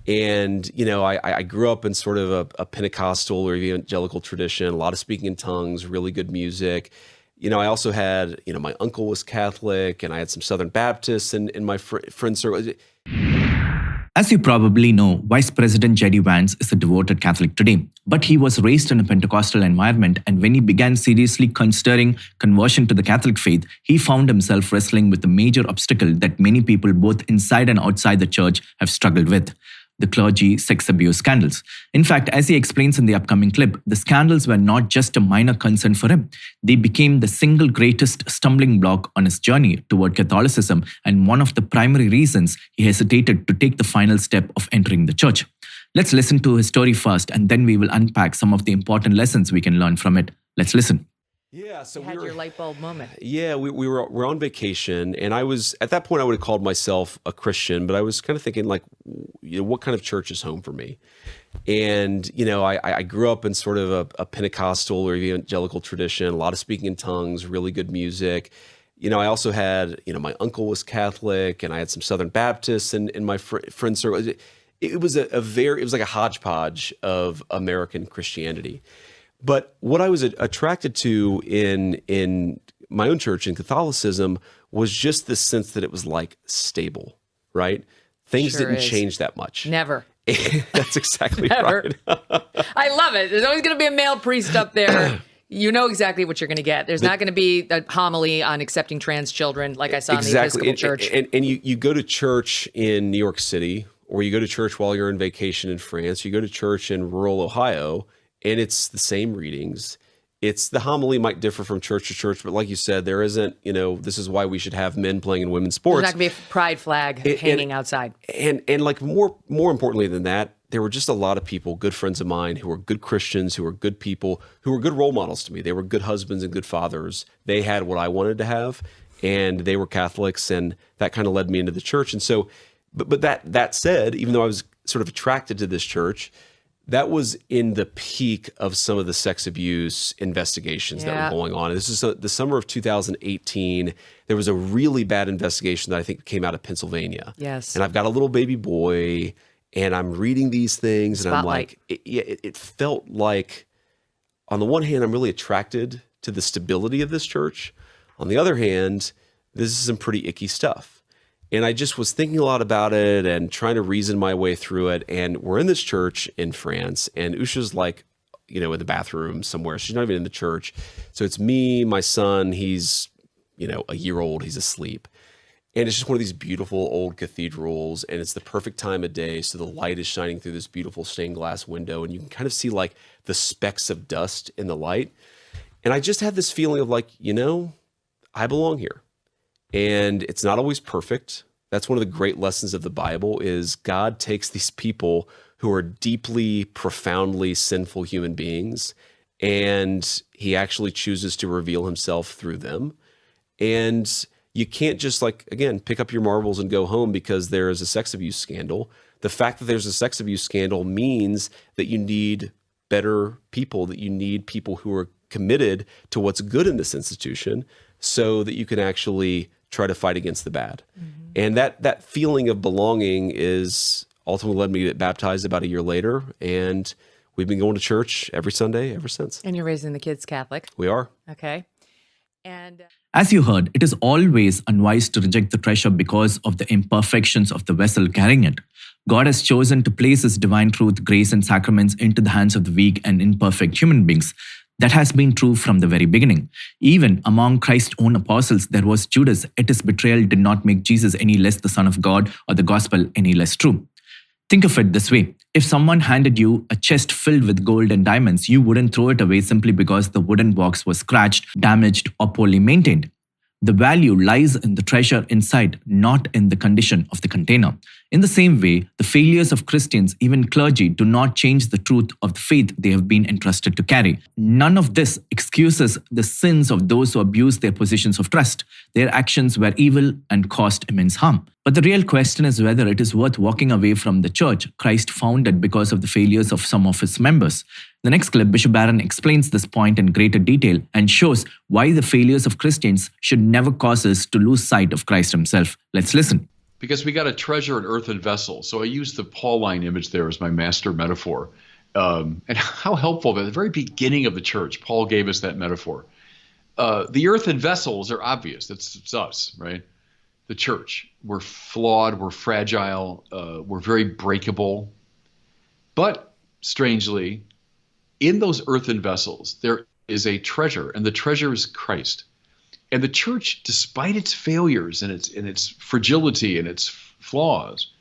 And, I grew up in sort of a Pentecostal or evangelical tradition, a lot of speaking in tongues, really good music. I also had, my uncle was Catholic, and I had some Southern Baptists in my friend circle. As you probably know, Vice President JD Vance is a devoted Catholic today, but he was raised in a Pentecostal environment, and when he began seriously considering conversion to the Catholic faith, he found himself wrestling with a major obstacle that many people both inside and outside the church have struggled with: the clergy sex abuse scandals. In fact, as he explains in the upcoming clip, the scandals were not just a minor concern for him. They became the single greatest stumbling block on his journey toward Catholicism, and one of the primary reasons he hesitated to take the final step of entering the church. Let's listen to his story first, and then we will unpack some of the important lessons we can learn from it. Let's listen. Yeah, so you had your light bulb moment. Yeah, we're on vacation, and I was at that point I would have called myself a Christian, but I was kind of thinking like, what kind of church is home for me? And I grew up in sort of a Pentecostal or evangelical tradition, a lot of speaking in tongues, really good music. I also had my uncle was Catholic, and I had some Southern Baptists in my friend circle. It was it was like a hodgepodge of American Christianity. But what I was attracted to in my own church, in Catholicism, was just this sense that it was like stable, right? Things didn't change that much. Never. That's exactly Never. right. I love it. There's always going to be a male priest up there. You know exactly what you're going to get. There's not going to be a homily on accepting trans children like I saw in the Episcopal Church. And you go to church in New York City, or you go to church while you're on vacation in France, you go to church in rural Ohio, and it's the same readings. The homily might differ from church to church, but like you said, there isn't, this is why we should have men playing in women's sports. There's not going to be a pride flag hanging outside. And like more importantly than that, there were just a lot of people, good friends of mine, who were good Christians, who were good people, who were good role models to me. They were good husbands and good fathers. They had what I wanted to have, and they were Catholics, and that kind of led me into the church. And so, but that said, even though I was sort of attracted to this church, that was in the peak of some of the sex abuse investigations that were going on. And this is the summer of 2018. There was a really bad investigation that I think came out of Pennsylvania. Yes. And I've got a little baby boy, and I'm reading these things, and Spotlight. I'm like, it felt like, on the one hand, I'm really attracted to the stability of this church. On the other hand, this is some pretty icky stuff. And I just was thinking a lot about it and trying to reason my way through it. And we're in this church in France, and Usha's like, in the bathroom somewhere. She's not even in the church. So it's me, my son, he's, a year old, he's asleep. And it's just one of these beautiful old cathedrals, and it's the perfect time of day. So the light is shining through this beautiful stained glass window, and you can kind of see like the specks of dust in the light. And I just had this feeling of like, I belong here. And it's not always perfect. That's one of the great lessons of the Bible is God takes these people who are deeply, profoundly sinful human beings, and he actually chooses to reveal himself through them. And you can't just pick up your marbles and go home because there is a sex abuse scandal. The fact that there's a sex abuse scandal means that you need better people, that you need people who are committed to what's good in this institution so that you can actually try to fight against the bad. Mm-hmm. And that feeling of belonging is ultimately led me to get baptized about a year later. And we've been going to church every Sunday ever since. And you're raising the kids Catholic. We are. Okay. And as you heard, it is always unwise to reject the treasure because of the imperfections of the vessel carrying it. God has chosen to place his divine truth, grace, and sacraments into the hands of the weak and imperfect human beings. That has been true from the very beginning. Even among Christ's own apostles, there was Judas, yet his betrayal did not make Jesus any less the Son of God or the gospel any less true. Think of it this way. If someone handed you a chest filled with gold and diamonds, you wouldn't throw it away simply because the wooden box was scratched, damaged, or poorly maintained. The value lies in the treasure inside, not in the condition of the container. In the same way, the failures of Christians, even clergy, do not change the truth of the faith they have been entrusted to carry. None of this excuses the sins of those who abuse their positions of trust. Their actions were evil and caused immense harm. But the real question is whether it is worth walking away from the church Christ founded because of the failures of some of his members. The next clip, Bishop Barron explains this point in greater detail and shows why the failures of Christians should never cause us to lose sight of Christ himself. Let's listen. because we got to treasure an earthen vessel. So I use the Pauline image there as my master metaphor. And how helpful at the very beginning of the church, Paul gave us that metaphor. The earthen vessels are obvious. It's us, right? The church. We're flawed. We're fragile. We're very breakable. But strangely, in those earthen vessels, there is a treasure, and the treasure is Christ. And the church, despite its failures and its fragility and its flaws,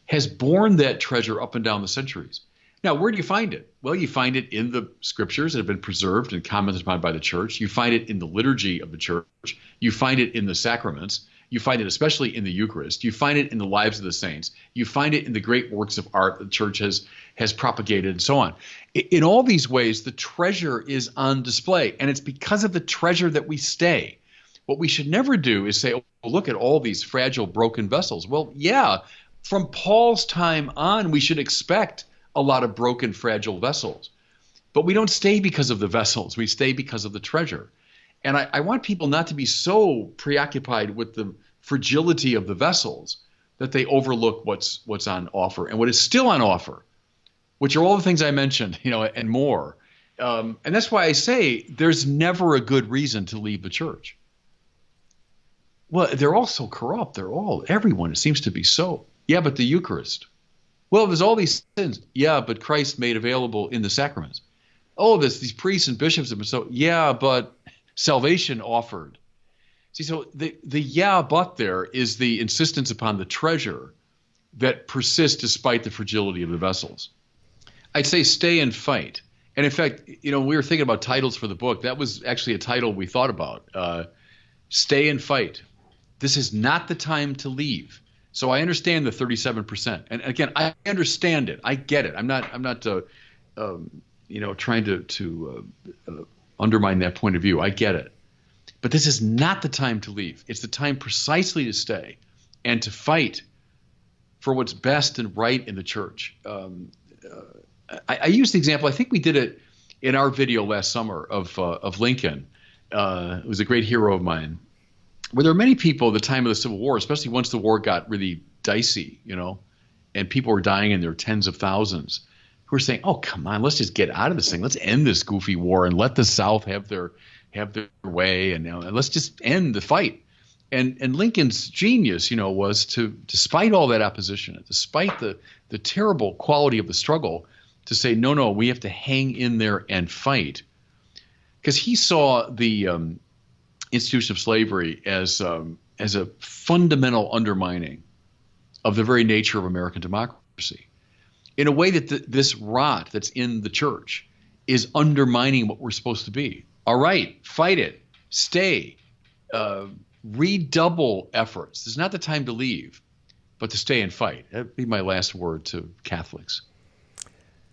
has borne that treasure up and down the centuries. Now, where do you find it? Well, you find it in the scriptures that have been preserved and commented upon by the church. You find it in the liturgy of the church. You find it in the sacraments. You find it especially in the Eucharist. You find it in the lives of the saints. You find it in the great works of art the church has propagated and so on. In all these ways, the treasure is on display, and it's because of the treasure that we stay. What we should never do is say, oh, look at all these fragile, broken vessels. Well, yeah, from Paul's time on, we should expect a lot of broken, fragile vessels. But we don't stay because of the vessels. We stay because of the treasure. And I want people not to be so preoccupied with the fragility of the vessels that they overlook what's on offer and what is still on offer, which are all the things I mentioned, and more. And that's why I say there's never a good reason to leave the church. Well, they're all so corrupt. Everyone, it seems to be so. Yeah, but the Eucharist. Well, there's all these sins. Yeah, but Christ made available in the sacraments. Oh, these priests and bishops have been so. Yeah, but salvation offered. See, so the yeah, but there is the insistence upon the treasure that persists despite the fragility of the vessels. I'd say stay and fight. And in fact, we were thinking about titles for the book. That was actually a title we thought about. Stay and fight. This is not the time to leave. So I understand the 37%. And again, I understand it. I get it. I'm not trying to undermine that point of view. I get it. But this is not the time to leave. It's the time precisely to stay and to fight for what's best and right in the church. I used the example, I think we did it in our video last summer of Lincoln. It was a great hero of mine. Where there were many people at the time of the Civil War, especially once the war got really dicey, and people were dying in their tens of thousands, who were saying, oh, come on, let's just get out of this thing. Let's end this goofy war and let the South have their way, and let's just end the fight. And Lincoln's genius, was to, despite all that opposition, despite the terrible quality of the struggle, to say, no, we have to hang in there and fight. Because he saw the institution of slavery as a fundamental undermining of the very nature of American democracy, in a way that this rot that's in the church is undermining what we're supposed to be. All right, fight it, stay, redouble efforts. This is not the time to leave, but to stay and fight. That'd be my last word to Catholics.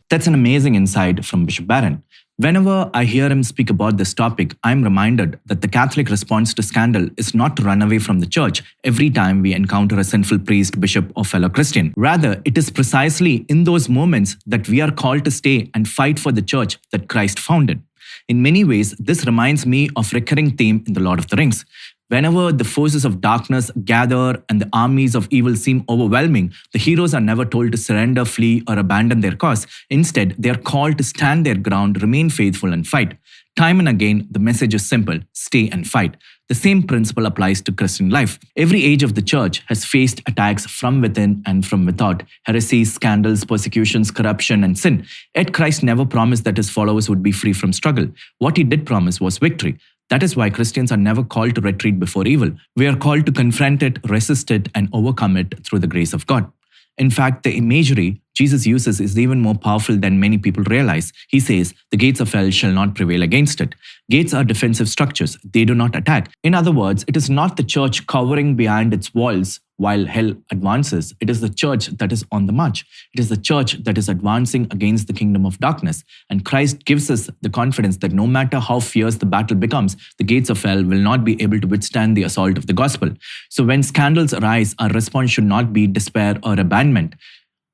That's an amazing insight from Bishop Barron. Whenever I hear him speak about this topic, I'm reminded that the Catholic response to scandal is not to run away from the church every time we encounter a sinful priest, bishop, or fellow Christian. Rather, it is precisely in those moments that we are called to stay and fight for the church that Christ founded. In many ways, this reminds me of a recurring theme in The Lord of the Rings. Whenever the forces of darkness gather and the armies of evil seem overwhelming, the heroes are never told to surrender, flee, or abandon their cause. Instead, they are called to stand their ground, remain faithful, and fight. Time and again, the message is simple: stay and fight. The same principle applies to Christian life. Every age of the church has faced attacks from within and from without, heresies, scandals, persecutions, corruption, and sin. Yet Christ never promised that his followers would be free from struggle. What he did promise was victory. That is why Christians are never called to retreat before evil. We are called to confront it, resist it, and overcome it through the grace of God. In fact, the imagery Jesus uses is even more powerful than many people realize. He says, the gates of hell shall not prevail against it. Gates are defensive structures. They do not attack. In other words, it is not the church cowering behind its walls while hell advances. It is the church that is on the march. It is the church that is advancing against the kingdom of darkness. And Christ gives us the confidence that no matter how fierce the battle becomes, the gates of hell will not be able to withstand the assault of the gospel. So when scandals arise, our response should not be despair or abandonment.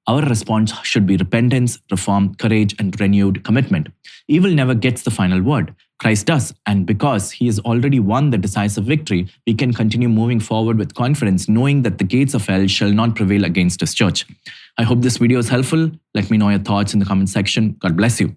Our response should be repentance, reform, courage, and renewed commitment. Evil never gets the final word. Christ does, and because he has already won the decisive victory, we can continue moving forward with confidence, knowing that the gates of hell shall not prevail against his church. I hope this video is helpful. Let me know your thoughts in the comment section. God bless you.